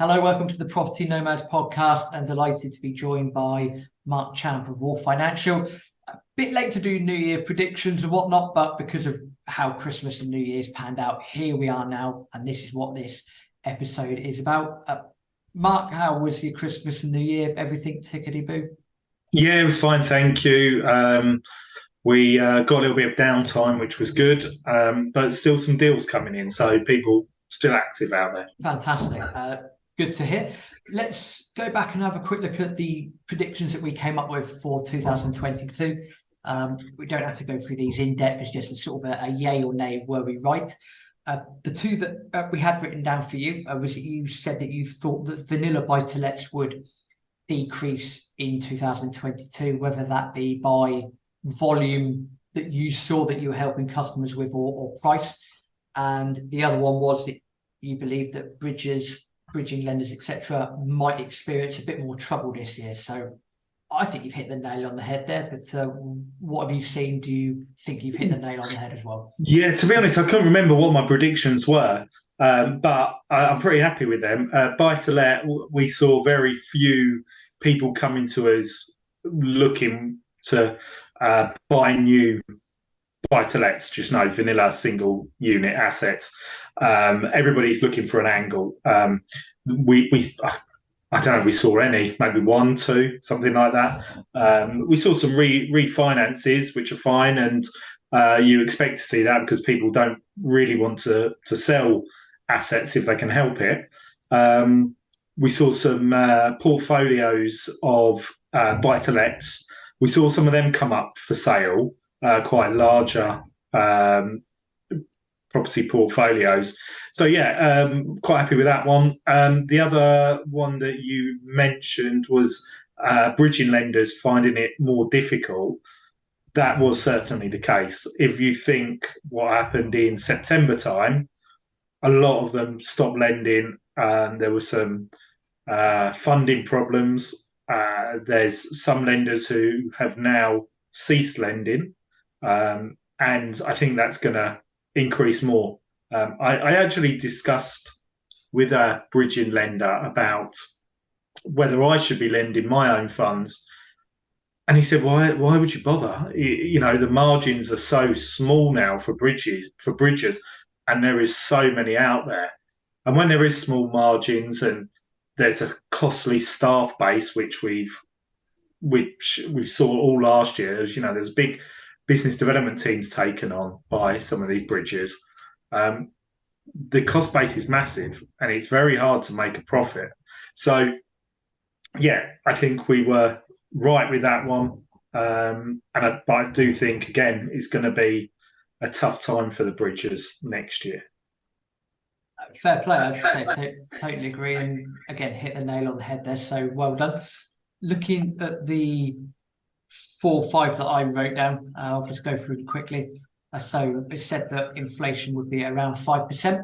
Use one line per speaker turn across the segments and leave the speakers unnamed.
Hello, welcome to the Property Nomads Podcast. I'm delighted to be joined by Marc Champ of Wharf Financial. A bit late to do New Year predictions and whatnot, but because of how Christmas and New Year's panned out, here we are now, and this is what this episode is about. Marc, how was your Christmas and New Year? Everything tickety-boo?
Yeah, it was fine, thank you. We got a little bit of downtime, which was good, but still some deals coming in, so people still active out there.
Fantastic. Good to hear. Let's go back and have a quick look at the predictions that we came up with for 2022. We don't have to go through these in depth. It's just a sort of a yay or nay, were we right? The two that we had written down for you was that you said that you thought that vanilla buy-to-lets would decrease in 2022, whether that be by volume that you saw that you were helping customers with or price. And the other one was that you believe that bridging lenders, etc., might experience a bit more trouble this year. So I think you've hit the nail on the head there, but what have you seen? Do you think you've hit the nail on the head as well?
Yeah, to be honest, I couldn't remember what my predictions were, but I'm pretty happy with them. Buy-to-let, we saw very few people coming to us looking to buy new buy-to-lets, just no vanilla single unit assets. Everybody's looking for an angle. I don't know if we saw any, maybe one, two, something like that. We saw some refinances, which are fine, and you expect to see that because people don't really want to sell assets if they can help it. We saw some portfolios of buy-to-lets. We saw some of them come up for sale, quite larger property portfolios. So yeah, quite happy with that one. The other one that you mentioned was bridging lenders finding it more difficult. That was certainly the case. If you think what happened in September time, a lot of them stopped lending, and there were some funding problems. There's some lenders who have now ceased lending, and I think that's going to increase more. I actually discussed with a bridging lender about whether I should be lending my own funds, and he said, "Why would you bother? The margins are so small now for bridges, and there is so many out there. And when there is small margins and there's a costly staff base, which we've saw all last year, as there's big business development teams taken on by some of these bridges. The cost base is massive, and it's very hard to make a profit. So, yeah, I think we were right with that one. But I do think, again, it's going to be a tough time for the bridges next year.
Fair play. I'd say totally agree. And again, hit the nail on the head there. So well done. Looking at the 4 or 5 that I wrote down, I'll just go through them quickly. So it said that inflation would be around 5%. I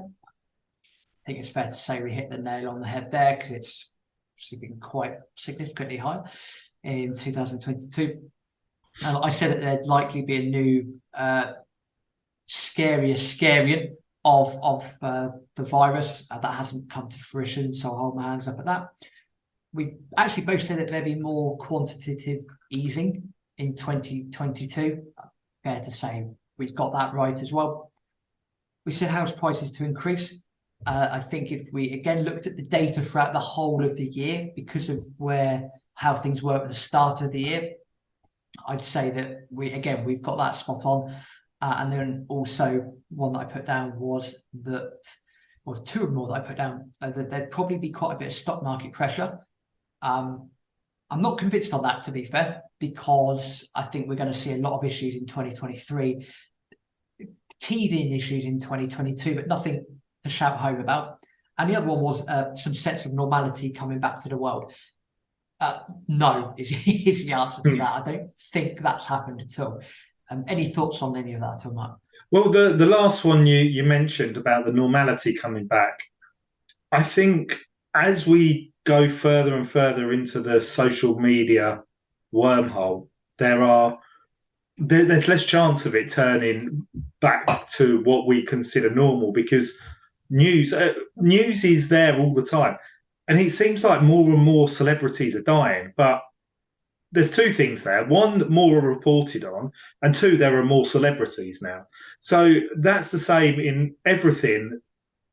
think it's fair to say we hit the nail on the head there because it's obviously been quite significantly high in 2022. I said that there'd likely be a new scarier scariant of the virus that hasn't come to fruition, so I'll hold my hands up at that. We actually both said that there'd be more quantitative easing in 2022. Fair to say we've got that right as well. We said house prices to increase. I think if we again looked at the data throughout the whole of the year, because of how things were at the start of the year, I'd say that we've got that spot on. And then also one that I put down was that, or 2 more that I put down, that there'd probably be quite a bit of stock market pressure. I'm not convinced on that, to be fair, because I think we're going to see a lot of issues in 2023, teething issues in 2022, but nothing to shout home about. And the other one was some sense of normality coming back to the world. No is the answer to that. I don't think that's happened at all. Any thoughts on any of that, or not?
Well, the last one you mentioned about the normality coming back, I think as we go further and further into the social media wormhole, there's less chance of it turning back to what we consider normal, because news is there all the time. And it seems like more and more celebrities are dying, but there's two things there. One, more are reported on, and two, there are more celebrities now. So that's the same in everything,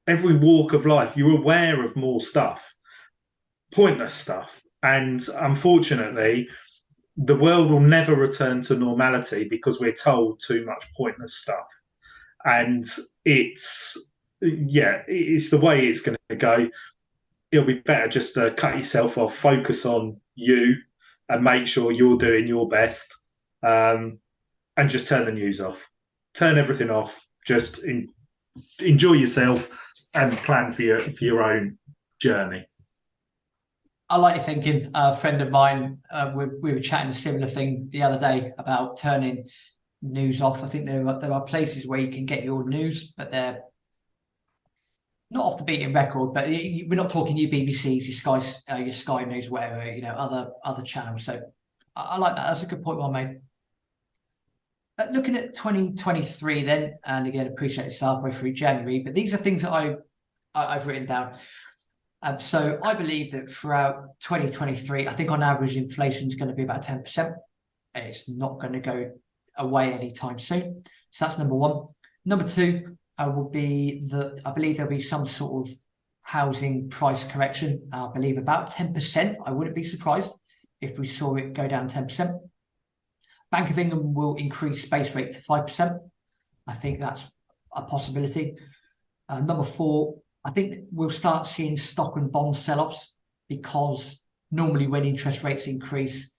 every walk of life. You're aware of more stuff, pointless stuff. And unfortunately, the world will never return to normality because we're told too much pointless stuff. And it's, yeah, it's the way it's going to go. It'll be better just to cut yourself off, focus on you, and make sure you're doing your best, and just turn the news off, turn everything off, just enjoy yourself and plan for your own journey.
I like your thinking. A friend of mine, we were chatting a similar thing the other day about turning news off. I think there are places where you can get your news, but they're not off the beaten record. But we're not talking your BBCs, your Sky News, whatever, other channels. So I like that. That's a good point well made. Looking at 2023 then, and again, appreciate it's halfway through January, but these are things that I've written down. So I believe that throughout 2023, I think on average, inflation is going to be about 10%. It's not going to go away anytime soon. So that's number one. Number two will be that I believe there'll be some sort of housing price correction. I believe about 10%. I wouldn't be surprised if we saw it go down 10%. Bank of England will increase base rate to 5%. I think that's a possibility. Number four, I think we'll start seeing stock and bond sell-offs, because normally when interest rates increase,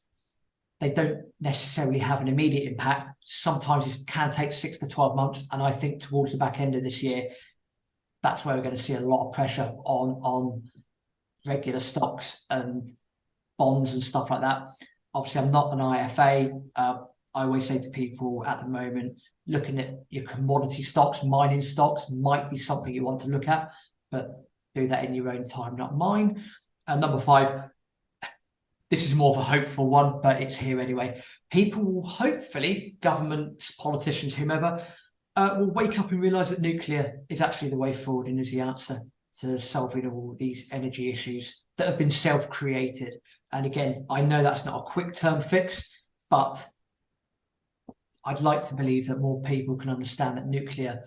they don't necessarily have an immediate impact. Sometimes it can take 6 to 12 months. And I think towards the back end of this year, that's where we're going to see a lot of pressure on regular stocks and bonds and stuff like that. Obviously, I'm not an IFA. I always say to people at the moment, looking at your commodity stocks, mining stocks might be something you want to look at, but do that in your own time, not mine. And number five, this is more of a hopeful one, but it's here anyway. People will hopefully, governments, politicians, whomever, will wake up and realise that nuclear is actually the way forward and is the answer to solving all these energy issues that have been self-created. And again, I know that's not a quick-term fix, but I'd like to believe that more people can understand that nuclear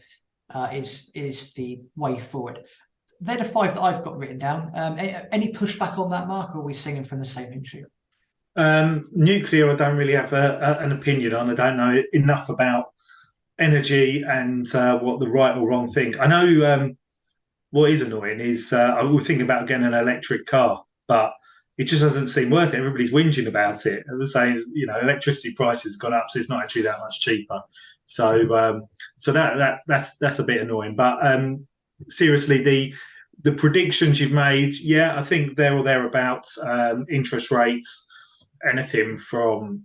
is the way forward. They're the five that I've got written down. Any pushback on that, Mark, or are we singing from the same hymn sheet?
Nuclear, I don't really have an opinion on. I don't know enough about energy and what the right or wrong thing. I know what is annoying is I was thinking about getting an electric car, but it just doesn't seem worth it. Everybody's whinging about it. They're saying, electricity prices have gone up, so it's not actually that much cheaper. So that's a bit annoying. But seriously, the predictions you've made, yeah, I think there or thereabouts. Interest rates, anything from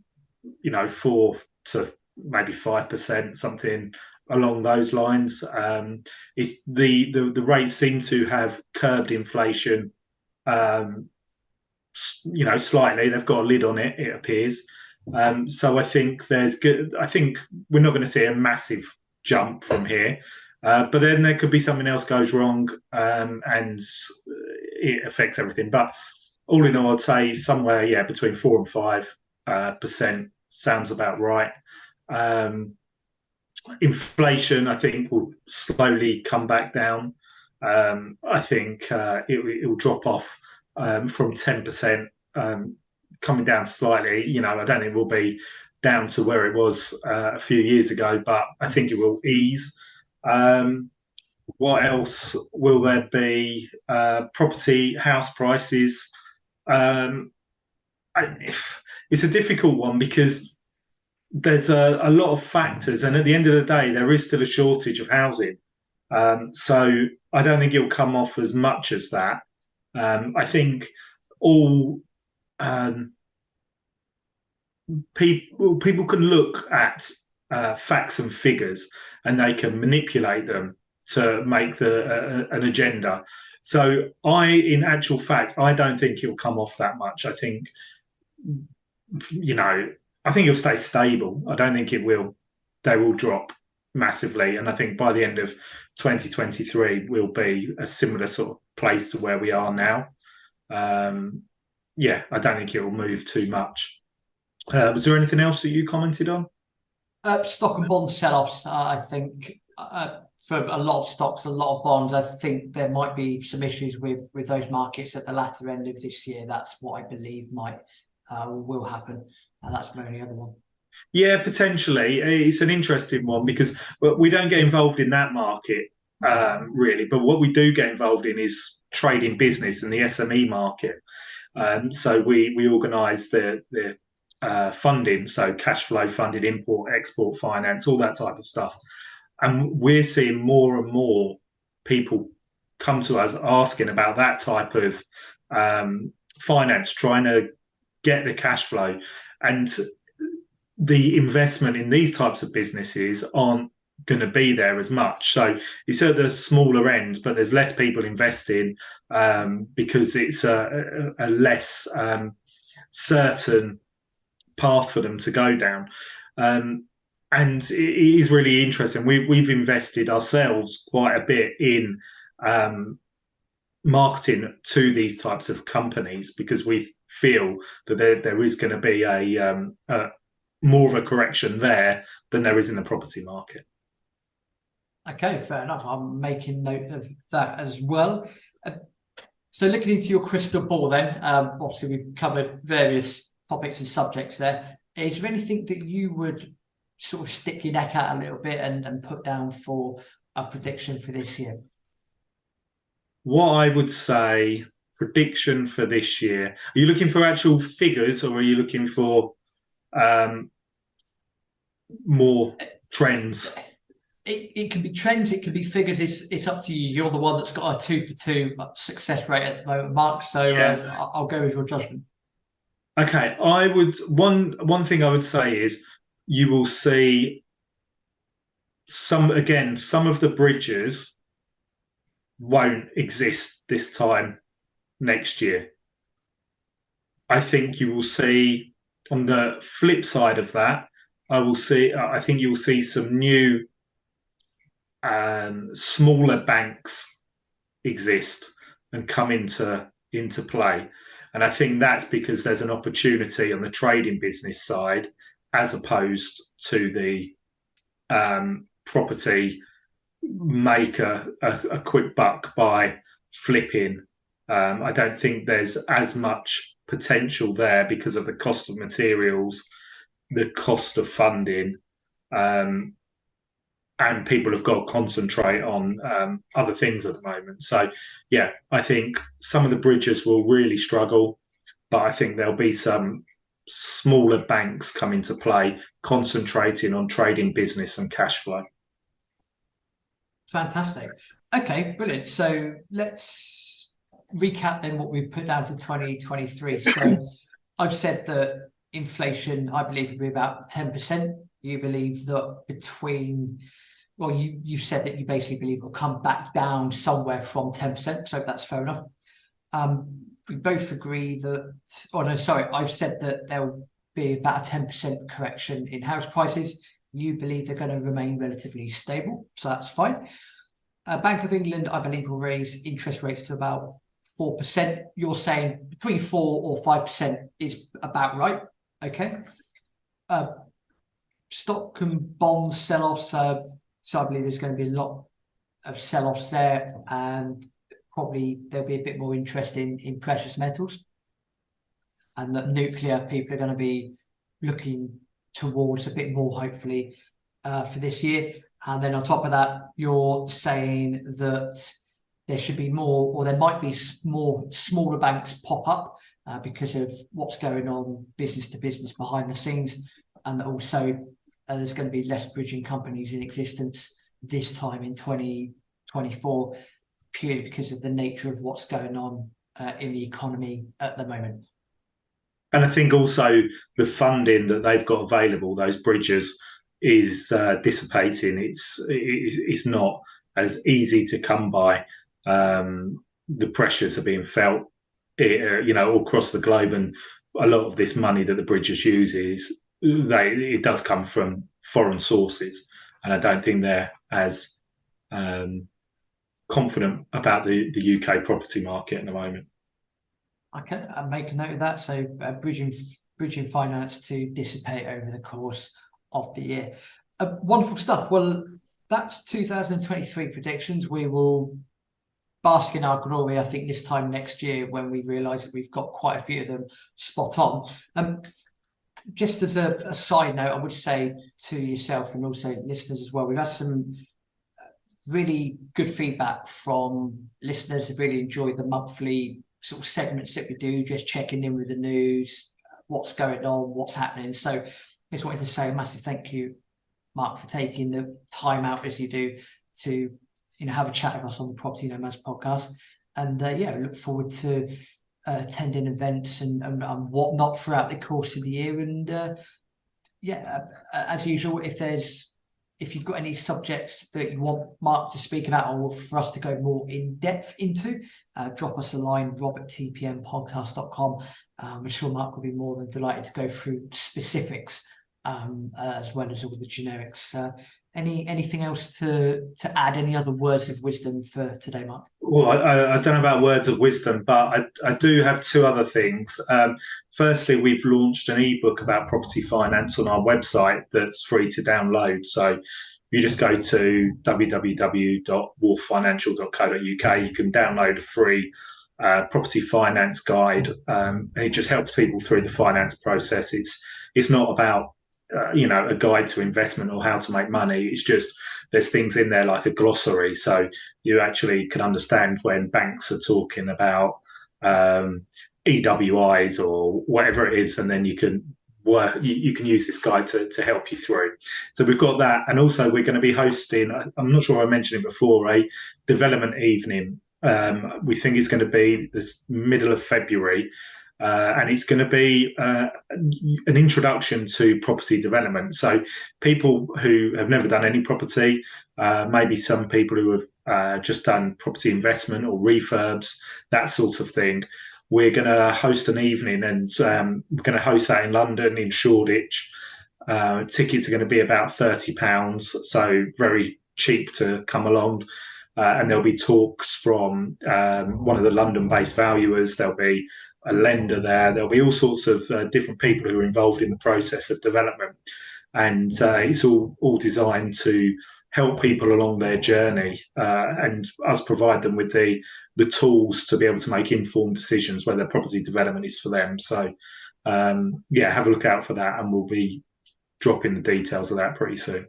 4 to maybe 5%, something along those lines. It's the rates seem to have curbed inflation. Slightly. They've got a lid on it, it appears. So I think I think we're not going to see a massive jump from here. But then there could be something else goes wrong, and it affects everything. But all in all, I'd say somewhere, between 4 and 5% sounds about right. Inflation, I think, will slowly come back down. I think it will drop off from 10%, coming down slightly. I don't think it will be down to where it was a few years ago, but I think it will ease. What else will there be? Property, house prices. It's a difficult one because there's a lot of factors, and at the end of the day, there is still a shortage of housing. So I don't think it'll come off as much as that. I think all people can look at facts and figures, and they can manipulate them to make an agenda. So in actual fact, I don't think it'll come off that much. I think, I think it'll stay stable. I don't think it will. They will drop massively, and I think by the end of 2023 we'll be a similar sort of place to where we are now. yeah, I don't think it will move too much. Was there anything else that you commented on?
Stock and bond sell-offs, I think, for a lot of stocks, a lot of bonds, I think there might be some issues with those markets at the latter end of this year. That's what I believe will happen. And that's my only other one.
Yeah, potentially. It's an interesting one because we don't get involved in that market really, but what we do get involved in is trading business and the SME market. So we organise the funding, so cash flow funded import, export finance, all that type of stuff. And we're seeing more and more people come to us asking about that type of finance, trying to get the cash flow. And the investment in these types of businesses aren't going to be there as much. So it's at the smaller end, but there's less people investing because it's a less certain path for them to go down. And it is really interesting. We've invested ourselves quite a bit in marketing to these types of companies because we feel that there is going to be a more of a correction there than there is in the property market.
Okay, fair enough. I'm making note of that as well. So looking into your crystal ball then, obviously we've covered various topics and subjects there. Is there anything that you would sort of stick your neck out a little bit and put down for a prediction for this year?
What I would say, prediction for this year, are you looking for actual figures or are you looking for more trends?
It can be trends, it can be figures. It's up to you. You're the one that's got a 2 for 2 success rate at the moment, Mark. So yeah. I'll go with your judgment.
Okay, I would one thing I would say is you will see some of the bridges won't exist this time next year. I think you will see on the flip side of that, I think you will see some new smaller banks exist and come into play. And I think that's because there's an opportunity on the trading business side as opposed to the property make a quick buck by flipping. I don't think there's as much potential there because of the cost of materials, the cost of funding, and people have got to concentrate on other things at the moment. So, yeah, I think some of the bridges will really struggle, but I think there'll be some smaller banks come into play, concentrating on trading business and cash flow.
Fantastic. Okay, brilliant. So let's recap then what we put down for 2023. So I've said that inflation, I believe, will be about 10%. You believe that you said that you basically believe it will come back down somewhere from 10%. So that's fair enough. We both agree I've said that there will be about a 10% correction in house prices. You believe they're going to remain relatively stable, so that's fine. Bank of England, I believe, will raise interest rates to about 4%. You're saying between 4 or 5% is about right. Okay. Stock and bond sell-offs. So I believe there's going to be a lot of sell-offs there, and probably there'll be a bit more interest in precious metals, and that nuclear people are going to be looking towards a bit more, hopefully, for this year. And then on top of that, you're saying that there should be more, or there might be more smaller banks pop up because of what's going on business to business behind the scenes, and that also there's going to be less bridging companies in existence this time in 2024, purely because of the nature of what's going on in the economy at the moment.
And I think also the funding that they've got available, those bridges, is dissipating. It's not as easy to come by. The pressures are being felt, all across the globe, and a lot of this money that the bridges use it does come from foreign sources, and I don't think they're as confident about the UK property market at the moment.
Okay, I'll make a note of that. So bridging finance to dissipate over the course of the year. Wonderful stuff. Well, that's 2023 predictions. We will bask in our glory, I think, this time next year when we realise that we've got quite a few of them spot on. Just as a side note, I would say to yourself and also listeners as well, we've had some really good feedback from listeners who've really enjoyed the monthly sort of segments that we do, just checking in with the news, what's going on, what's happening. So I just wanted to say a massive thank you, Marc, for taking the time out as you do to have a chat with us on the Property Nomads podcast. And look forward to attending events and whatnot throughout the course of the year. And as usual, if you've got any subjects that you want Marc to speak about or for us to go more in depth into, drop us a line, rob@tpmpodcast.com. I'm sure Marc will be more than delighted to go through specifics as well as all the generics. Anything else to add? Any other words of wisdom for today, Marc?
Well, I don't know about words of wisdom, but I do have two other things. Firstly, we've launched an ebook about property finance on our website that's free to download. So you just go to www.wharffinancial.co.uk. You can download a free property finance guide, and it just helps people through the finance process. It's not about a guide to investment or how to make money. It's just there's things in there like a glossary, so you actually can understand when banks are talking about EWIs or whatever it is, and then you can use this guide to help you through. So we've got that, and also we're going to be hosting, I'm not sure I mentioned it before, a development evening. We think it's going to be this middle of February. And it's going to be an introduction to property development. So people who have never done any property, maybe some people who have just done property investment or refurbs, that sort of thing. We're going to host an evening, and we're going to host that in London, in Shoreditch. Tickets are going to be about £30, so very cheap to come along. And there'll be talks from one of the London-based valuers. There'll be a lender there. There'll be all sorts of different people who are involved in the process of development. And it's all designed to help people along their journey and us provide them with the tools to be able to make informed decisions whether property development is for them. So, have a look out for that, and we'll be dropping the details of that pretty soon.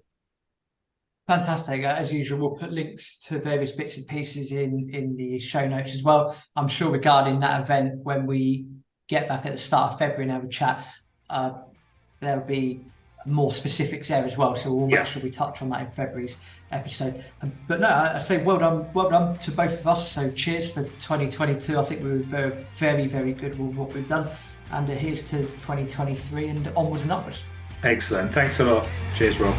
Fantastic. As usual, we'll put links to various bits and pieces in the show notes as well. I'm sure regarding that event, when we get back at the start of February and have a chat, there'll be more specifics there as well. So we'll make sure we touch on that in February's episode. But no, I say well done to both of us. So cheers for 2022. I think we were very, very, very good with what we've done. And here's to 2023 and onwards and upwards.
Excellent. Thanks a lot. Cheers, Rob.